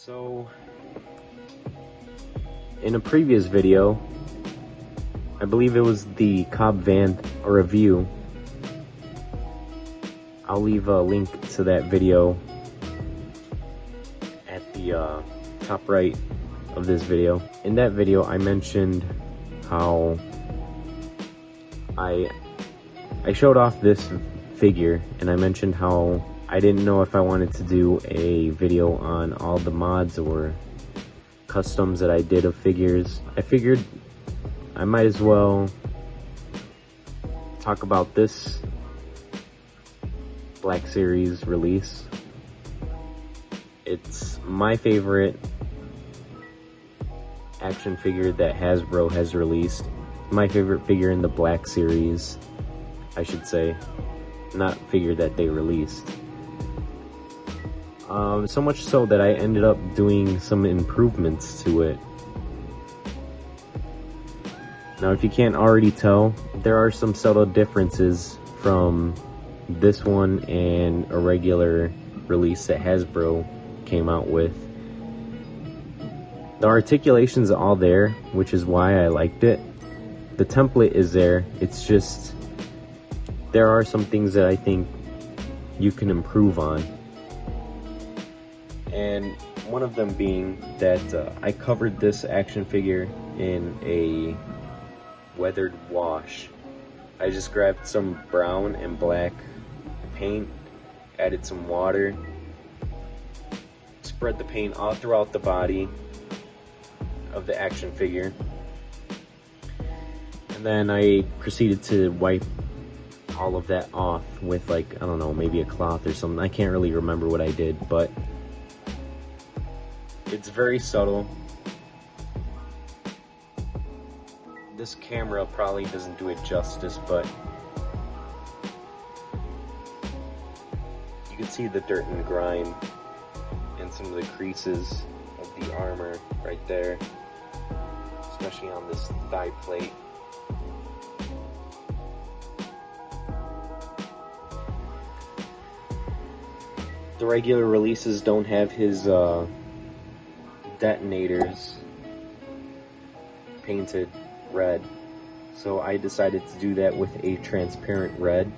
So, in a previous video, I believe it was the Cobb van review. I'll leave a link to that video at the top right of this video. In that video, I mentioned how I showed off this figure, and I mentioned how I didn't know if I wanted to do a video on all the mods or customs that I did of figures. I figured I might as well talk about this Black Series release. It's my favorite action figure that Hasbro has released. My favorite figure in the Black Series, I should say. Not figure that they released. So much so that I ended up doing some improvements to it. Now, if you can't already tell, there are some subtle differences from this one and a regular release that Hasbro came out with. The articulation's all there, which is why I liked it. The template is there. It's just there are some things that I think you can improve on. And one of them being that I covered this action figure in a weathered wash. I just grabbed some brown and black paint, added some water, spread the paint all throughout the body of the action figure, and then I proceeded to wipe all of that off with, like, I don't know, maybe a cloth or something. I can't really remember what I did, but it's very subtle. This camera probably doesn't do it justice, but you can see the dirt and grime and some of the creases of the armor right there, especially on this thigh plate. The regular releases don't have his detonators painted red, so I decided to do that with a transparent red.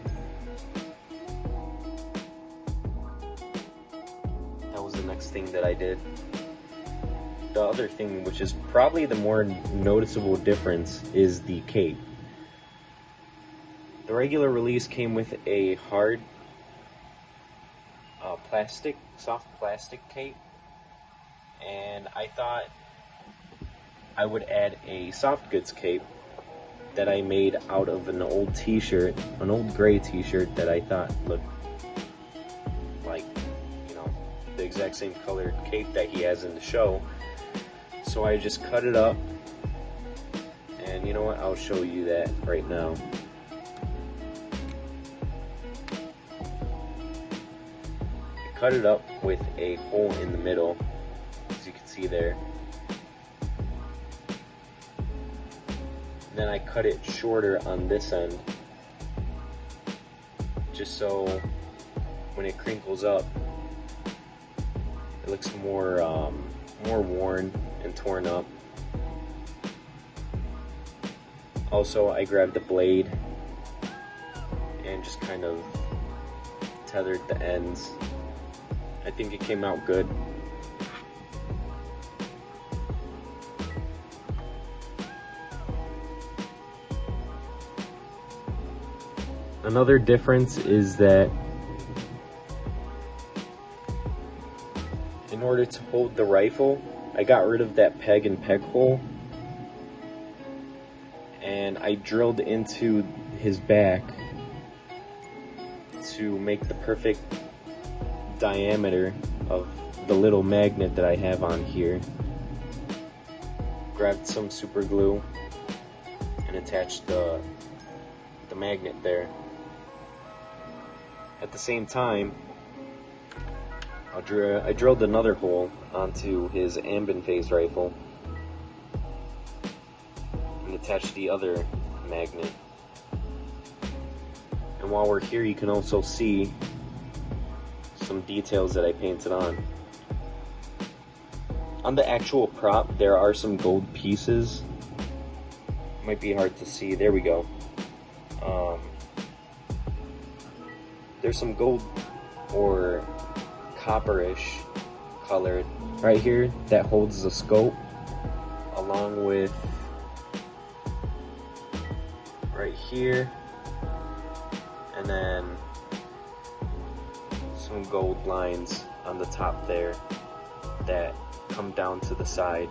That was the next thing that I did. The other thing, which is probably the more noticeable difference, is the cape. The regular release came with a hard soft plastic cape, and I thought I would add a soft goods cape that I made out of an old t-shirt, an old gray t-shirt that I thought looked like, you know, the exact same colored cape that he has in the show. So I just cut it up, and you know what, I'll show you that right now. I cut it up with a hole in the middle, as you can see there. Then I cut it shorter on this end, just so when it crinkles up, it looks more worn and torn up. Also, I grabbed the blade and just kind of tethered the ends. I think it came out good. Another difference is that in order to hold the rifle, I got rid of that peg and peg hole, and I drilled into his back to make the perfect diameter of the little magnet that I have on here. Grabbed some super glue and attached the magnet there. At the same time, I drilled another hole onto his ambient phase rifle and attached the other magnet. And while we're here, you can also see some details that I painted on. On the actual prop, there are some gold pieces. Might be hard to see. There we go. There's some gold or copperish colored right here that holds the scope, along with right here, and then some gold lines on the top there that come down to the side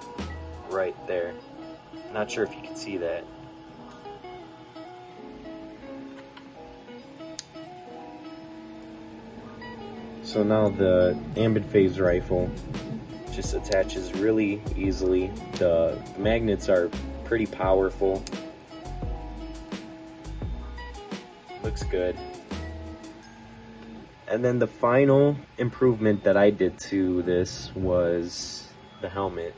right there. Not sure if you can see that. So now the ambit phase rifle just attaches really easily. The magnets are pretty powerful. Looks good. And then the final improvement that I did to this was the helmet.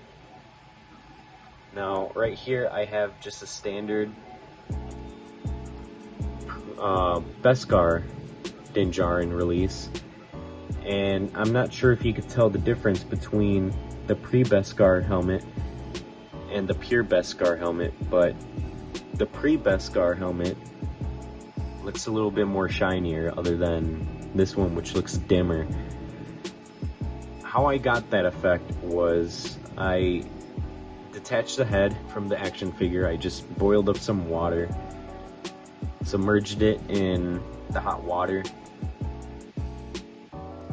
Now right here I have just a standard Beskar Din Djarin release. And I'm not sure if you could tell the difference between the pre-Beskar helmet and the pure Beskar helmet, but the pre-Beskar helmet looks a little bit more shinier other than this one, which looks dimmer. How I got that effect was I detached the head from the action figure. I just boiled up some water, submerged it in the hot water,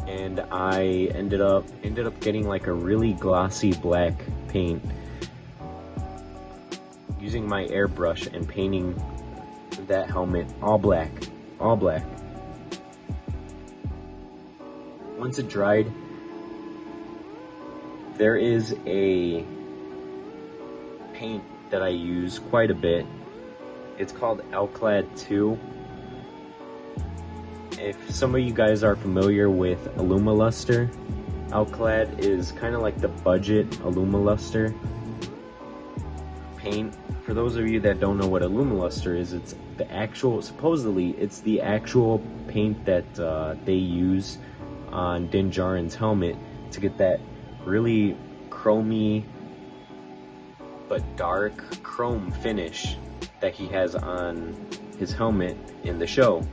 and I ended up getting like a really glossy black paint, using my airbrush and painting that helmet all black. Once it dried, there is a paint that I use quite a bit. It's called Alclad 2. If some of you guys are familiar with Alumoluster, Alclad is kind of like the budget Alumoluster paint. For those of you that don't know what Alumoluster is, it's the actual, supposedly, it's the actual paint that they use on Din Djarin's helmet to get that really chromy but dark chrome finish that he has on his helmet in the show.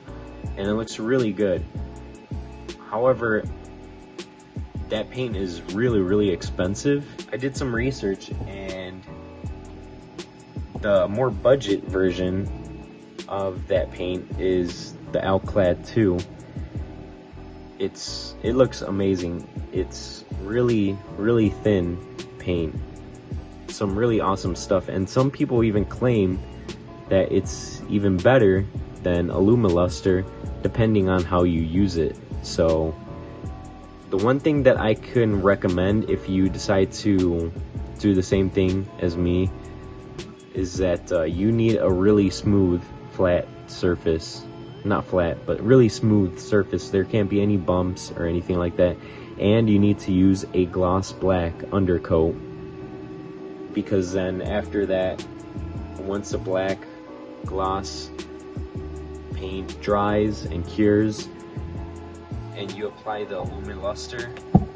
And it looks really good. However, that paint is really expensive. I did some research, and the more budget version of that paint is the Alclad 2. It looks amazing. It's really thin paint. Some really awesome stuff, and some people even claim that it's even better than Alumoluster, depending on how you use it. So the one thing that I can recommend if you decide to do the same thing as me is that you need a really smooth, flat surface. Not flat, but really smooth surface. There can't be any bumps or anything like that. And you need to use a gloss black undercoat, because then after that, once the black gloss paint dries and cures, and you apply the Alumoluster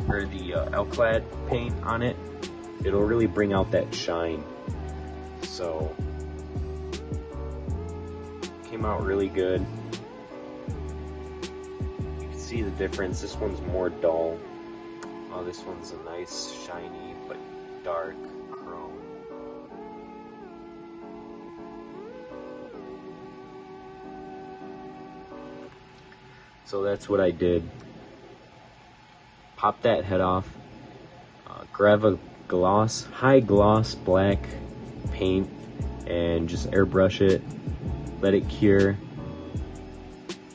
or the Alclad paint on it, it'll really bring out that shine. So came out really good. You can see the difference. This one's more dull. Oh, this one's a nice shiny but dark chrome. So that's what I did. Pop that head off, grab a high gloss black paint, and just airbrush it, let it cure,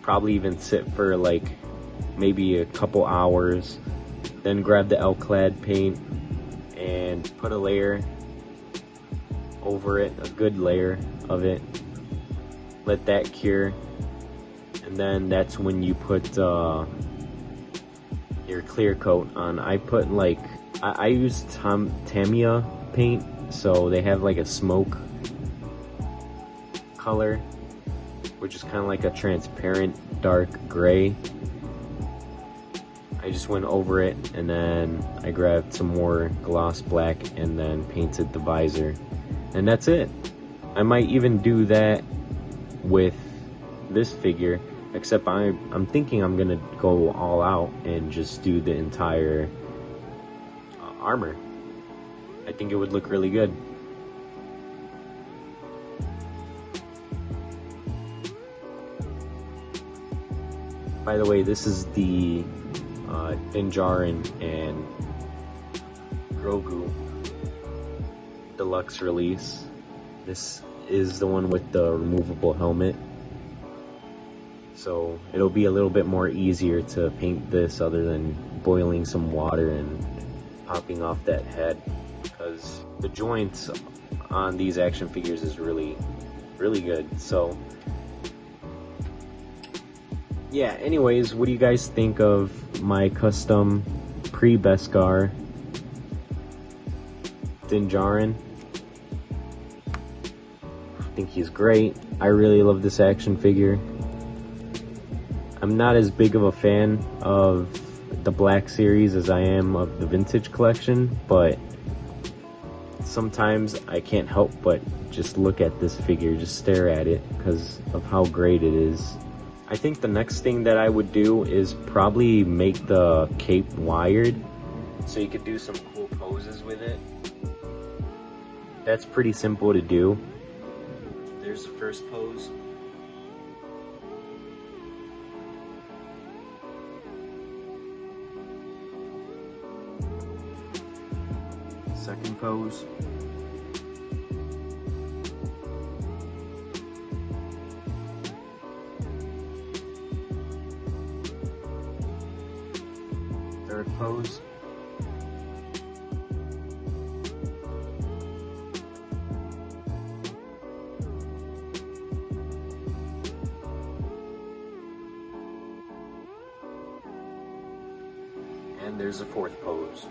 probably even sit for like maybe a couple hours, then grab the Alclad paint and put a layer over it, a good layer of it, let that cure, and then that's when you put your clear coat on. I put like, I use Tamiya paint, so they have like a smoke color, which is kind of like a transparent dark gray. I just went over it, and then I grabbed some more gloss black and then painted the visor, and that's it. I might even do that with this figure, except I'm thinking I'm gonna go all out and just do the entire armor. I think it would look really good. By the way, this is the Din Djarin and Grogu deluxe release. This is the one with the removable helmet, so it'll be a little bit more easier to paint this other than boiling some water and popping off that head, because the joints on these action figures is really good. So yeah, anyways, what do you guys think of my custom pre-Beskar Din Djarin? I think he's great. I really love this action figure. I'm not as big of a fan of the Black Series as I am of the Vintage Collection, but sometimes I can't help but just look at this figure, just stare at it because of how great it is. I think the next thing that I would do is probably make the cape wired so you could do some cool poses with it. That's pretty simple to do. There's the first pose. Second pose. Third pose. And there's a fourth pose.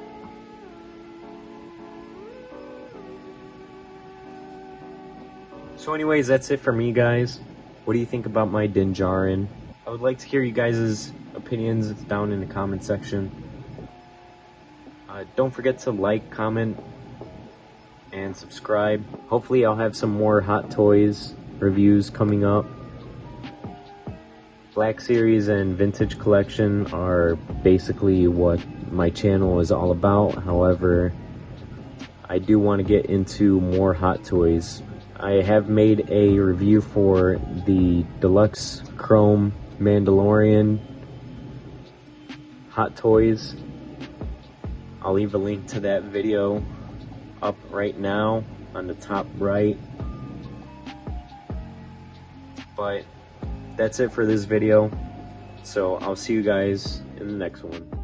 So anyways, that's it for me, guys. What do you think about my Din Djarin? I would like to hear you guys' opinions down in the comment section. Don't forget to like, comment, and subscribe. Hopefully I'll have some more Hot Toys reviews coming up. Black Series and Vintage Collection are basically what my channel is all about. However, I do want to get into more Hot Toys. I have made a review for the Deluxe Chrome Mandalorian Hot Toys. I'll leave a link to that video up right now on the top right. But that's it for this video, so I'll see you guys in the next one.